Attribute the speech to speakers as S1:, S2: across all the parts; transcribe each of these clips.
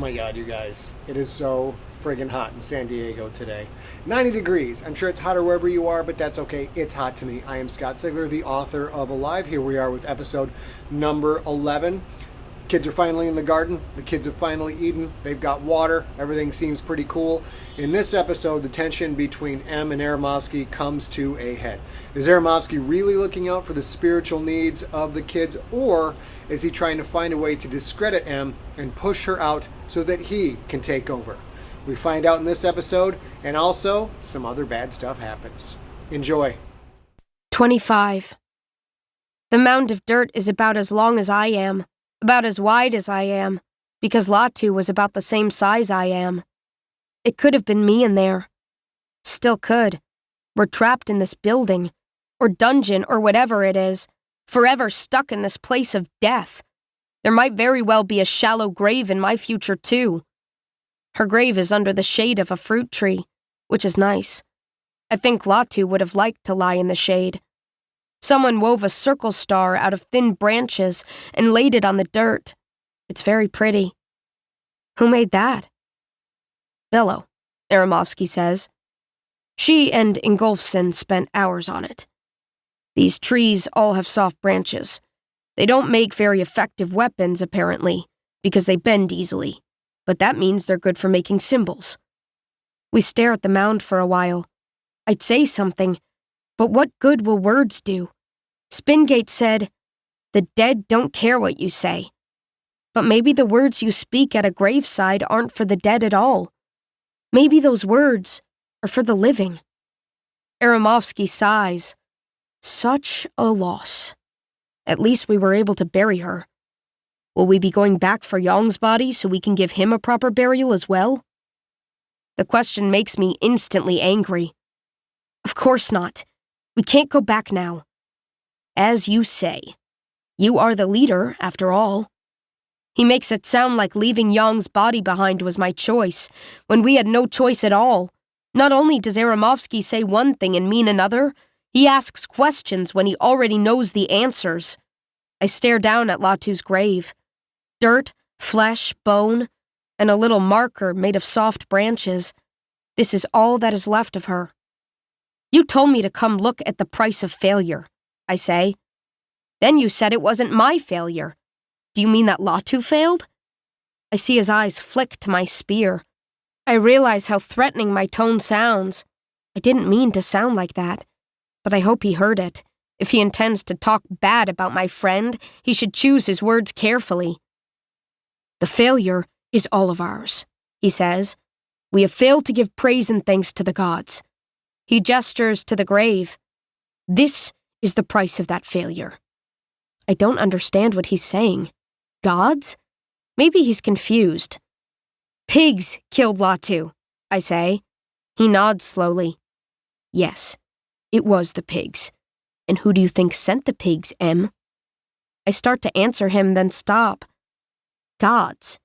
S1: my god, you guys. It is so friggin' hot in San Diego today. 90 degrees. I'm sure it's hotter wherever you are, but that's okay. It's hot to me. I am Scott Sigler, the author of Alive. Here we are with episode number 11. Kids are finally in the garden. The kids have finally eaten. They've got water. Everything seems pretty cool. In this episode, the tension between Em and Aramovsky comes to a head. Is Aramovsky really looking out for the spiritual needs of the kids, or is he trying to find a way to discredit Em and push her out so that he can take over? We find out in this episode, and also some other bad stuff happens. Enjoy.
S2: 25. The mound of dirt is about as long as I am, about as wide as I am, because Latu was about the same size I am. It could have been me in there. Still could. We're trapped in this building, or dungeon, or whatever it is, forever stuck in this place of death. There might very well be a shallow grave in my future, too. Her grave is under the shade of a fruit tree, which is nice. I think Latu would have liked to lie in the shade. Someone wove a circle star out of thin branches and laid it on the dirt. It's very pretty. Who made that? Bello, Aramovsky says. She and Ingolfsson spent hours on it. These trees all have soft branches. They don't make very effective weapons, apparently, because they bend easily, but that means they're good for making symbols. We stare at the mound for a while. I'd say something, but what good will words do? Spingate said, "The dead don't care what you say." But maybe the words you speak at a graveside aren't for the dead at all. Maybe those words are for the living. Aramovsky sighs. Such a loss. At least we were able to bury her. Will we be going back for Yong's body so we can give him a proper burial as well? The question makes me instantly angry. Of course not. We can't go back now. As you say. You are the leader, after all. He makes it sound like leaving Yong's body behind was my choice, when we had no choice at all. Not only does Aramovsky say one thing and mean another, he asks questions when he already knows the answers. I stare down at Latu's grave. Dirt, flesh, bone, and a little marker made of soft branches. This is all that is left of her. You told me to come look at the price of failure, I say. Then you said it wasn't my failure. Do you mean that Latu failed? I see his eyes flick to my spear. I realize how threatening my tone sounds. I didn't mean to sound like that, but I hope he heard it. If he intends to talk bad about my friend, he should choose his words carefully. The failure is all of ours, he says. We have failed to give praise and thanks to the gods. He gestures to the grave. This is the price of that failure. I don't understand what he's saying. Gods? Maybe he's confused. Pigs killed Latu, I say. He nods slowly. Yes, it was the pigs. And who do you think sent the pigs, Em? I start to answer him, then stop. Gods.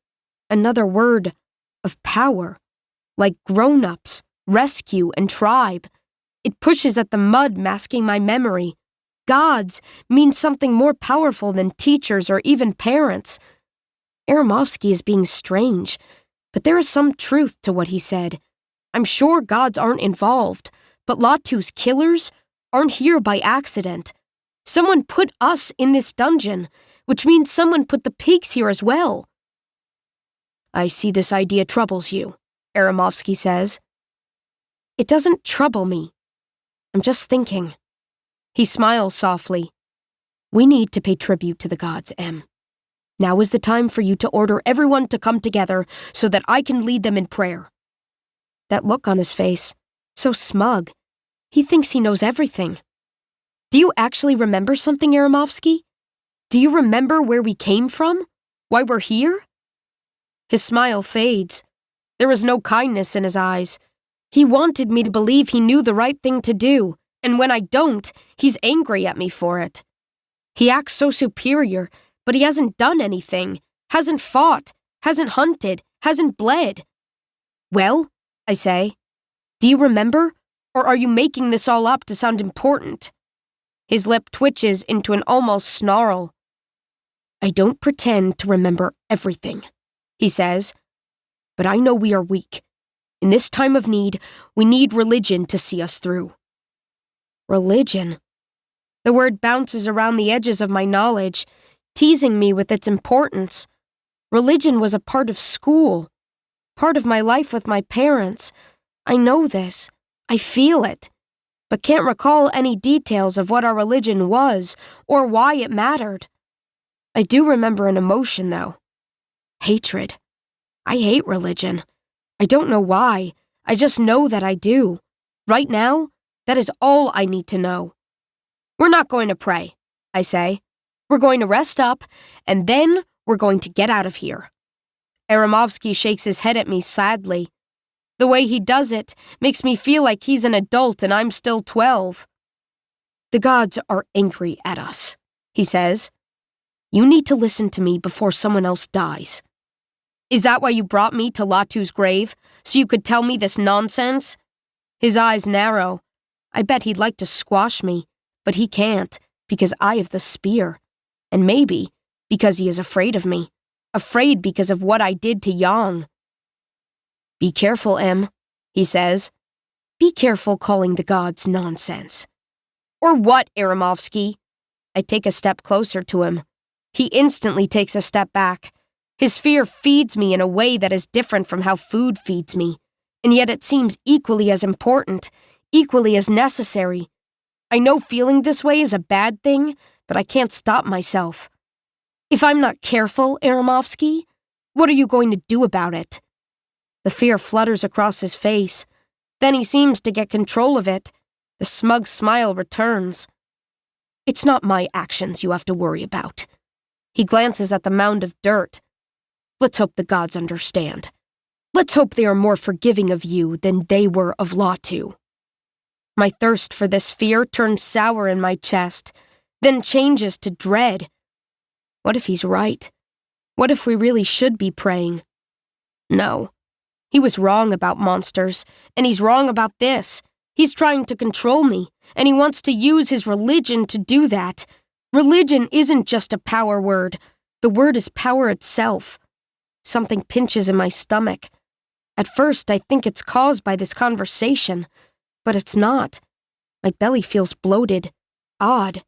S2: Another word of power. Like grown-ups, rescue, and tribe. It pushes at the mud, masking my memory. Gods means something more powerful than teachers or even parents. Aramovsky is being strange, but there is some truth to what he said. I'm sure gods aren't involved, but Latu's killers aren't here by accident. Someone put us in this dungeon, which means someone put the pigs here as well. I see this idea troubles you, Aramovsky says. It doesn't trouble me. I'm just thinking. He smiles softly. We need to pay tribute to the gods, Em. Now is the time for you to order everyone to come together so that I can lead them in prayer. That look on his face, so smug. He thinks he knows everything. Do you actually remember something, Aramovsky? Do you remember where we came from? Why we're here? His smile fades. There is no kindness in his eyes. He wanted me to believe he knew the right thing to do, and when I don't, he's angry at me for it. He acts so superior, but he hasn't done anything, hasn't fought, hasn't hunted, hasn't bled. Well, I say, do you remember, or are you making this all up to sound important? His lip twitches into an almost snarl. I don't pretend to remember everything, he says, but I know we are weak. In this time of need, we need religion to see us through. Religion? The word bounces around the edges of my knowledge, teasing me with its importance. Religion was a part of school, part of my life with my parents. I know this. I feel it, but can't recall any details of what our religion was or why it mattered. I do remember an emotion, though. Hatred. I hate religion. I don't know why. I just know that I do. Right now, that is all I need to know. We're not going to pray, I say. We're going to rest up, and then we're going to get out of here. Aramovsky shakes his head at me sadly. The way he does it makes me feel like he's an adult and I'm still 12. The gods are angry at us, he says. You need to listen to me before someone else dies. Is that why you brought me to Latu's grave, so you could tell me this nonsense? His eyes narrow. I bet he'd like to squash me, but he can't, because I have the spear. And maybe because he is afraid of me. Afraid because of what I did to Yang. Be careful, Em, he says. Be careful calling the gods nonsense. Or what, Aramovsky? I take a step closer to him. He instantly takes a step back. His fear feeds me in a way that is different from how food feeds me, and yet it seems equally as important, equally as necessary. I know feeling this way is a bad thing, but I can't stop myself. If I'm not careful, Aramovsky, what are you going to do about it? The fear flutters across his face. Then he seems to get control of it. The smug smile returns. It's not my actions you have to worry about. He glances at the mound of dirt. Let's hope the gods understand. Let's hope they are more forgiving of you than they were of Latu. My thirst for this fear turns sour in my chest, then changes to dread. What if he's right? What if we really should be praying? No. He was wrong about monsters, and he's wrong about this. He's trying to control me, and he wants to use his religion to do that. Religion isn't just a power word. The word is power itself. Something pinches in my stomach. At first, I think it's caused by this conversation, but it's not. My belly feels bloated, odd.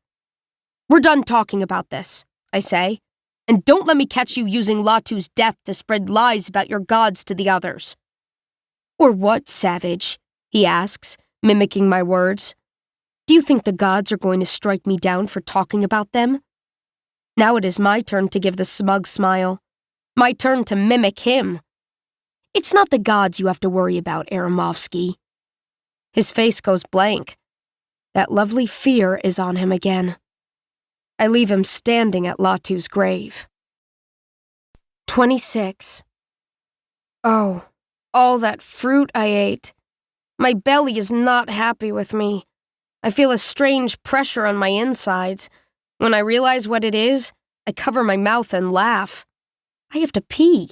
S2: We're done talking about this, I say, and don't let me catch you using Latu's death to spread lies about your gods to the others. Or what, savage? He asks, mimicking my words. Do you think the gods are going to strike me down for talking about them? Now it is my turn to give the smug smile. My turn to mimic him. It's not the gods you have to worry about, Aramovsky. His face goes blank. That lovely fear is on him again. I leave him standing at Latu's grave. 26. Oh, all that fruit I ate. My belly is not happy with me. I feel a strange pressure on my insides. When I realize what it is, I cover my mouth and laugh. I have to pee.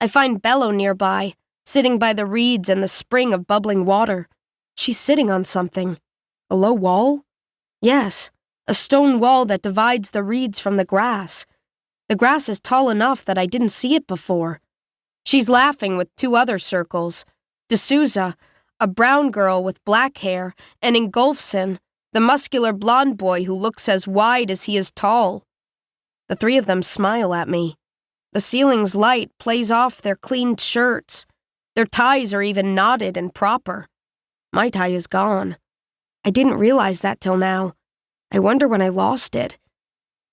S2: I find Bello nearby, sitting by the reeds and the spring of bubbling water. She's sitting on something. A low wall? Yes, a stone wall that divides the reeds from the grass. The grass is tall enough that I didn't see it before. She's laughing with two other circles. D'Souza, a brown girl with black hair, and Ingolfsson, the muscular blonde boy who looks as wide as he is tall. The three of them smile at me. The ceiling's light plays off their cleaned shirts. Their ties are even knotted and proper. My tie is gone. I didn't realize that till now. I wonder when I lost it.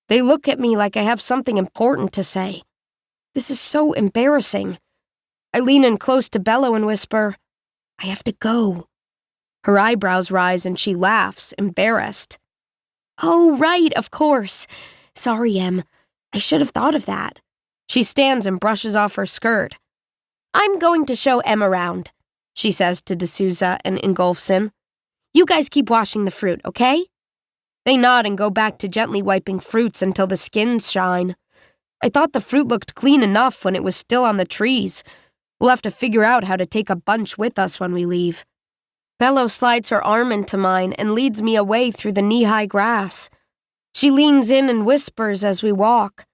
S2: They look at me like I have something important to say. This is so embarrassing. I lean in close to Bello and whisper, I have to go. Her eyebrows rise and she laughs, embarrassed. Oh, right, of course. Sorry, Em. I should have thought of that. She stands and brushes off her skirt. I'm going to show Em around, she says to D'Souza and Ingolfsson. You guys keep washing the fruit, okay? They nod and go back to gently wiping fruits until the skins shine. I thought the fruit looked clean enough when it was still on the trees. We'll have to figure out how to take a bunch with us when we leave. Bello slides her arm into mine and leads me away through the knee-high grass. She leans in and whispers as we walk.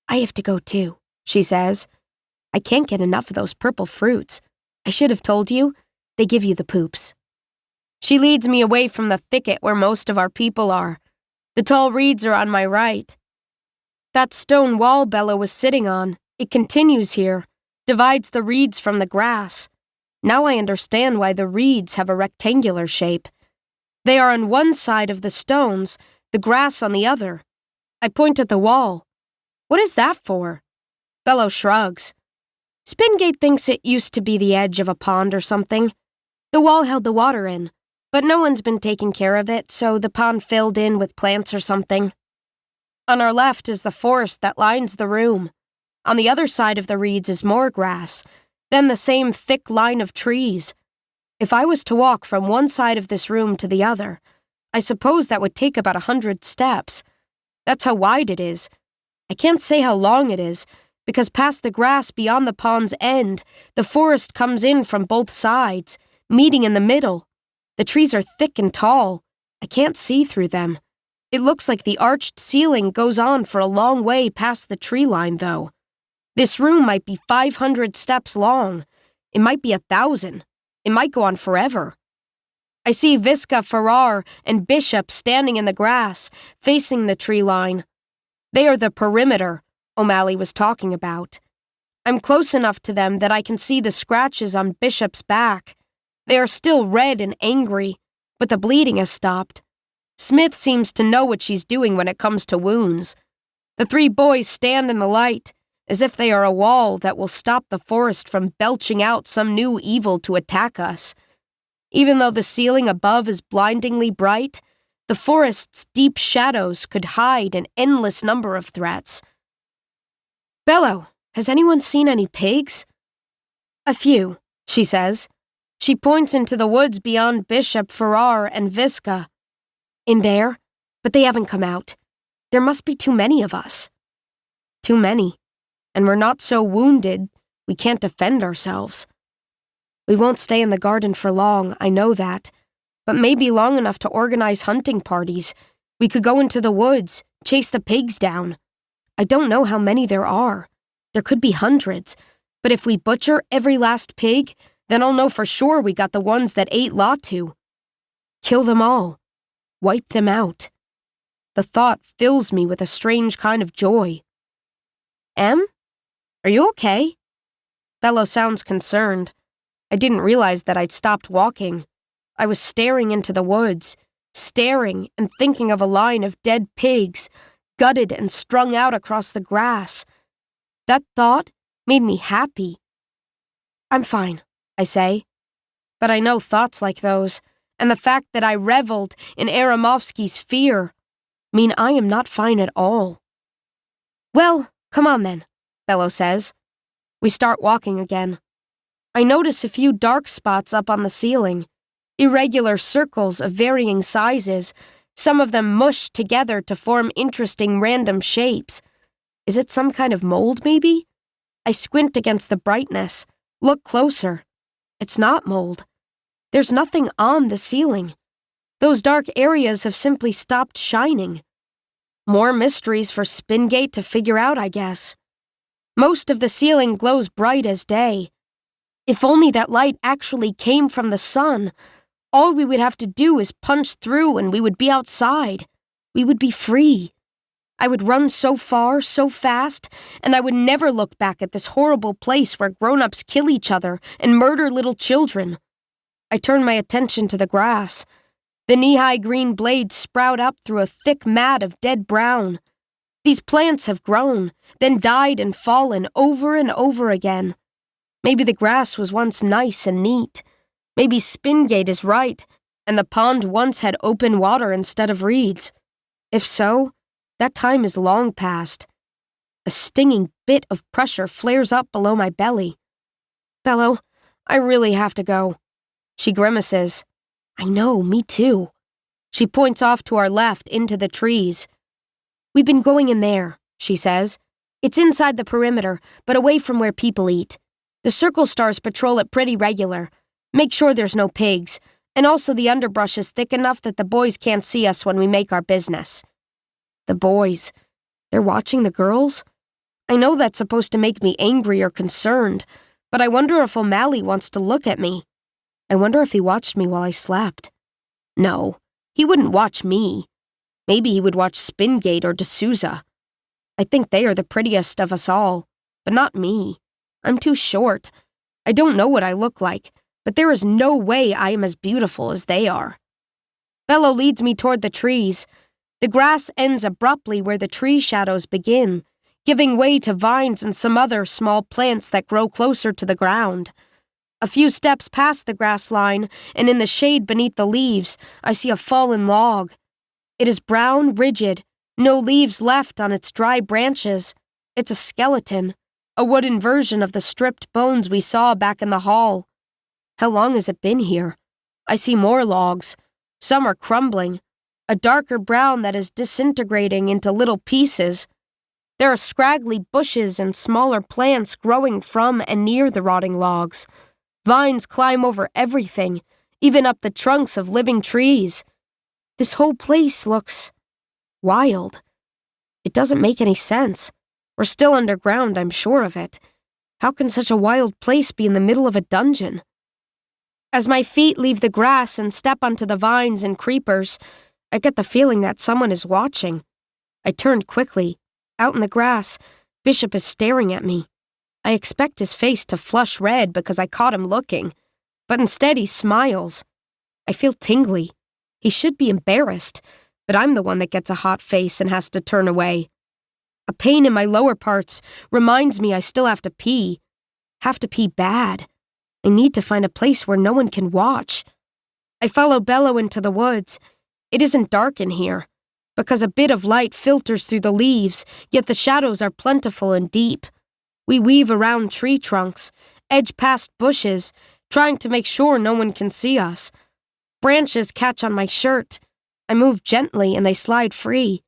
S2: I have to go too, she says. I can't get enough of those purple fruits. I should have told you. They give you the poops. She leads me away from the thicket where most of our people are. The tall reeds are on my right. That stone wall Bella was sitting on, it continues here, divides the reeds from the grass. Now I understand why the reeds have a rectangular shape. They are on one side of the stones, the grass on the other. I point at the wall. What is that for? Bello shrugs. Spingate thinks it used to be the edge of a pond or something. The wall held the water in, but no one's been taking care of it, so the pond filled in with plants or something. On our left is the forest that lines the room. On the other side of the reeds is more grass, then the same thick line of trees. If I was to walk from one side of this room to the other, I suppose that would take about 100 steps. That's how wide it is. I can't say how long it is, because past the grass beyond the pond's end, the forest comes in from both sides, meeting in the middle. The trees are thick and tall. I can't see through them. It looks like the arched ceiling goes on for a long way past the tree line, though. This room might be 500 steps long. It might be 1,000. It might go on forever. I see Visca, Farrar, and Bishop standing in the grass, facing the tree line. They are the perimeter O'Malley was talking about. I'm close enough to them that I can see the scratches on Bishop's back. They are still red and angry, but the bleeding has stopped. Smith seems to know what she's doing when it comes to wounds. The three boys stand in the light, as if they are a wall that will stop the forest from belching out some new evil to attack us. Even though the ceiling above is blindingly bright, the forest's deep shadows could hide an endless number of threats. Bello, has anyone seen any pigs? A few, she says. She points into the woods beyond Bishop, Farrar, and Visca. In there, but they haven't come out. There must be too many of us. Too many. And we're not so wounded, we can't defend ourselves. We won't stay in the garden for long, I know that. But maybe long enough to organize hunting parties. We could go into the woods, chase the pigs down. I don't know how many there are. There could be hundreds. But if we butcher every last pig, then I'll know for sure we got the ones that ate Latu. Kill them all. Wipe them out. The thought fills me with a strange kind of joy. Em? Are you okay? Bello sounds concerned. I didn't realize that I'd stopped walking. I was staring into the woods, staring and thinking of a line of dead pigs, gutted and strung out across the grass. That thought made me happy. I'm fine, I say. But I know thoughts like those, and the fact that I reveled in Aramovsky's fear, mean I am not fine at all. Well, come on then, Bello says. We start walking again. I notice a few dark spots up on the ceiling, irregular circles of varying sizes, some of them mushed together to form interesting random shapes. Is it some kind of mold, maybe? I squint against the brightness, look closer. It's not mold. There's nothing on the ceiling. Those dark areas have simply stopped shining. More mysteries for Spingate to figure out, I guess. Most of the ceiling glows bright as day. If only that light actually came from the sun, all we would have to do is punch through and we would be outside. We would be free. I would run so far, so fast, and I would never look back at this horrible place where grown-ups kill each other and murder little children. I turn my attention to the grass. The knee-high green blades sprout up through a thick mat of dead brown. These plants have grown, then died and fallen over and over again. Maybe the grass was once nice and neat. Maybe Spingate is right, and the pond once had open water instead of reeds. If so, that time is long past. A stinging bit of pressure flares up below my belly. Bello, I really have to go. She grimaces. I know, me too. She points off to our left into the trees. We've been going in there, she says. It's inside the perimeter, but away from where people eat. The Circle Stars patrol it pretty regular. Make sure there's no pigs, and also the underbrush is thick enough that the boys can't see us when we make our business. The boys. They're watching the girls? I know that's supposed to make me angry or concerned, but I wonder if O'Malley wants to look at me. I wonder if he watched me while I slept. No, he wouldn't watch me. Maybe he would watch Spingate or D'Souza. I think they are the prettiest of us all, but not me. I'm too short. I don't know what I look like, but there is no way I am as beautiful as they are. Bello leads me toward the trees. The grass ends abruptly where the tree shadows begin, giving way to vines and some other small plants that grow closer to the ground. A few steps past the grass line, and in the shade beneath the leaves, I see a fallen log. It is brown, rigid, no leaves left on its dry branches. It's a skeleton, a wooden version of the stripped bones we saw back in the hall. How long has it been here? I see more logs. Some are crumbling, a darker brown that is disintegrating into little pieces. There are scraggly bushes and smaller plants growing from and near the rotting logs. Vines climb over everything, even up the trunks of living trees. This whole place looks wild. It doesn't make any sense. We're still underground, I'm sure of it. How can such a wild place be in the middle of a dungeon? As my feet leave the grass and step onto the vines and creepers, I get the feeling that someone is watching. I turned quickly. Out in the grass, Bishop is staring at me. I expect his face to flush red because I caught him looking, but instead he smiles. I feel tingly. He should be embarrassed, but I'm the one that gets a hot face and has to turn away. A pain in my lower parts reminds me I still have to pee. Have to pee bad. I need to find a place where no one can watch. I follow Bello into the woods. It isn't dark in here, because a bit of light filters through the leaves, yet the shadows are plentiful and deep. We weave around tree trunks, edge past bushes, trying to make sure no one can see us. Branches catch on my shirt. I move gently and they slide free.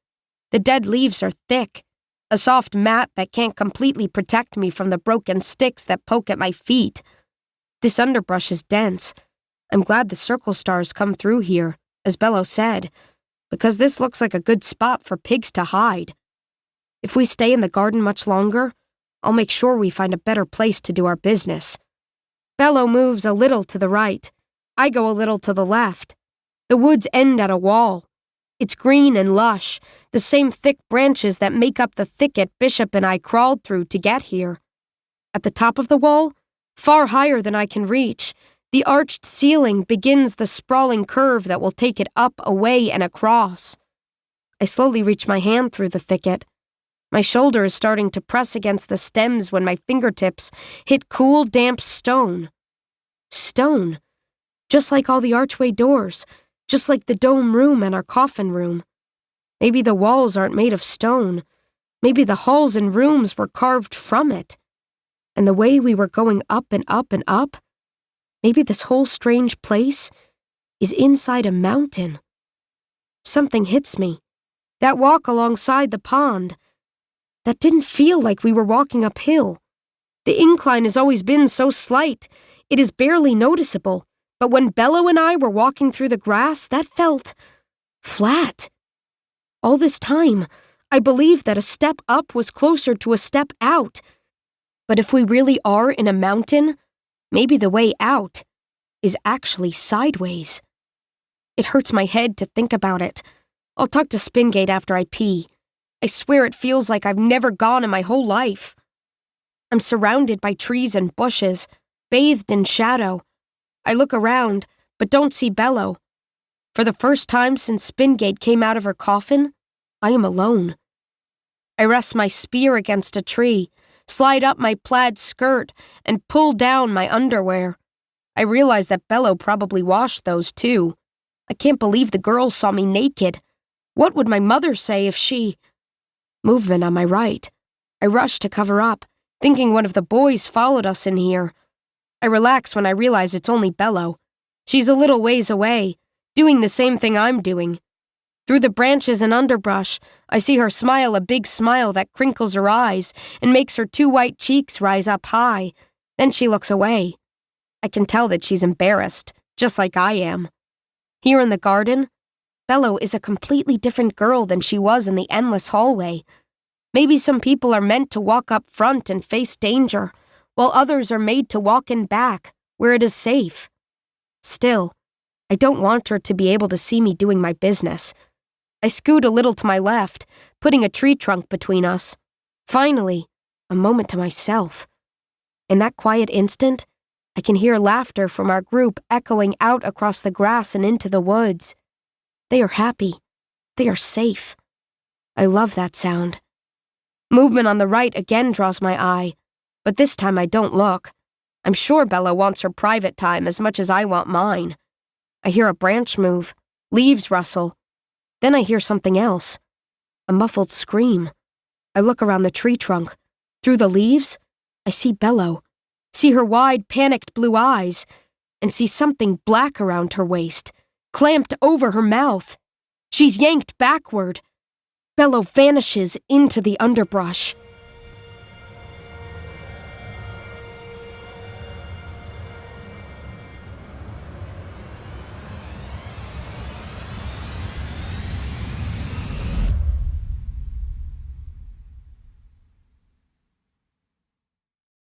S2: The dead leaves are thick, a soft mat that can't completely protect me from the broken sticks that poke at my feet. This underbrush is dense. I'm glad the circle stars come through here, as Bello said, because this looks like a good spot for pigs to hide. If we stay in the garden much longer, I'll make sure we find a better place to do our business. Bello moves a little to the right. I go a little to the left. The woods end at a wall. It's green and lush, the same thick branches that make up the thicket Bishop and I crawled through to get here. At the top of the wall, far higher than I can reach, the arched ceiling begins the sprawling curve that will take it up, away, and across. I slowly reach my hand through the thicket. My shoulder is starting to press against the stems when my fingertips hit cool, damp stone. Stone. Just like all the archway doors, just like the dome room and our coffin room. Maybe the walls aren't made of stone. Maybe the halls and rooms were carved from it. And the way we were going up and up and up, maybe this whole strange place is inside a mountain. Something hits me. That walk alongside the pond. That didn't feel like we were walking uphill. The incline has always been so slight, it is barely noticeable. But when Bello and I were walking through the grass, that felt flat. All this time, I believed that a step up was closer to a step out. But if we really are in a mountain, maybe the way out is actually sideways. It hurts my head to think about it. I'll talk to Spingate after I pee. I swear it feels like I've never gone in my whole life. I'm surrounded by trees and bushes, bathed in shadow. I look around, but don't see Bello. For the first time since Spingate came out of her coffin, I am alone. I rest my spear against a tree, slide up my plaid skirt, and pull down my underwear. I realize that Bello probably washed those too. I can't believe the girls saw me naked. What would my mother say if she... Movement on my right. I rush to cover up, thinking one of the boys followed us in here. I relax when I realize it's only Bello. She's a little ways away, doing the same thing I'm doing. Through the branches and underbrush, I see her smile a big smile that crinkles her eyes and makes her two white cheeks rise up high. Then she looks away. I can tell that she's embarrassed, just like I am. Here in the garden, Bello is a completely different girl than she was in the endless hallway. Maybe some people are meant to walk up front and face danger, while others are made to walk in back, where it is safe. Still, I don't want her to be able to see me doing my business. I scoot a little to my left, putting a tree trunk between us. Finally, a moment to myself. In that quiet instant, I can hear laughter from our group echoing out across the grass and into the woods. They are happy. They are safe. I love that sound. Movement on the right again draws my eye, but this time I don't look. I'm sure Bella wants her private time as much as I want mine. I hear a branch move, leaves rustle. Then I hear something else. A muffled scream. I look around the tree trunk. Through the leaves, I see Bello, see her wide, panicked blue eyes, and see something black around her waist, clamped over her mouth. She's yanked backward. Bello vanishes into the underbrush.